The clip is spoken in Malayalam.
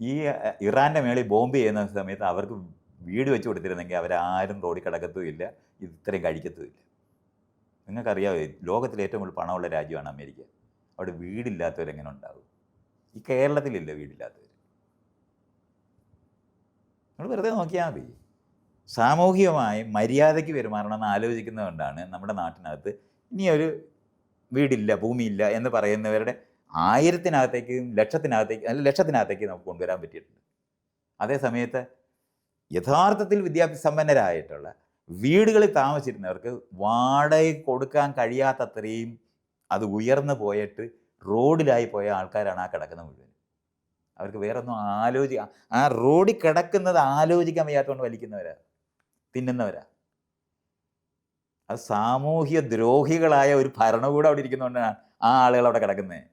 ഈ ഇറാൻ്റെ മേളിൽ ബോംബ് ചെയ്യുന്ന സമയത്ത് അവർക്ക് വീട് വെച്ച് കൊടുത്തിരുന്നെങ്കിൽ അവരാരും റോഡിൽ കിടക്കത്തുമില്ല, ഇത്രയും കഴിക്കത്തുമില്ല. നിങ്ങൾക്കറിയാമോ, ലോകത്തിലെ ഏറ്റവും കൂടുതൽ പണമുള്ള രാജ്യമാണ് അമേരിക്ക. അവിടെ വീടില്ലാത്തവരെങ്ങനെ ഉണ്ടാകും? ഈ കേരളത്തിലില്ല വീടില്ലാത്തവർ. നമ്മൾ വെറുതെ നോക്കിയാൽ മതി. സാമൂഹികമായി മര്യാദയ്ക്ക് പെരുമാറണമെന്ന് ആലോചിക്കുന്നതുകൊണ്ടാണ് നമ്മുടെ നാട്ടിനകത്ത് ഇനിയൊരു വീടില്ല, ഭൂമിയില്ല എന്ന് പറയുന്നവരുടെ ആയിരത്തിനകത്തേക്കും ലക്ഷത്തിനകത്തേക്ക് നമുക്ക് കൊണ്ടുവരാൻ പറ്റിയിട്ടുണ്ട്. അതേ സമയത്ത് യഥാർത്ഥത്തിൽ വിദ്യാഭ്യാസമ്പന്നരായിട്ടുള്ള വീടുകളിൽ താമസിച്ചിരുന്നവർക്ക് വാടക കൊടുക്കാൻ കഴിയാത്തത്രയും അത് ഉയർന്നു പോയിട്ട് റോഡിലായി പോയ ആൾക്കാരാണ് ആ കിടക്കുന്ന മുഴുവൻ. അവർക്ക് വേറൊന്നും ആ റോഡിൽ കിടക്കുന്നത് ആലോചിക്കാൻ വയ്യാത്തതുകൊണ്ട് വലിക്കുന്നവരാ, തിന്നുന്നവരാ. അത് സാമൂഹ്യ ദ്രോഹികളായ ഒരു ഭരണകൂടം അവിടെ ഇരിക്കുന്നതുകൊണ്ടാണ് ആ ആളുകൾ അവിടെ കിടക്കുന്നത്.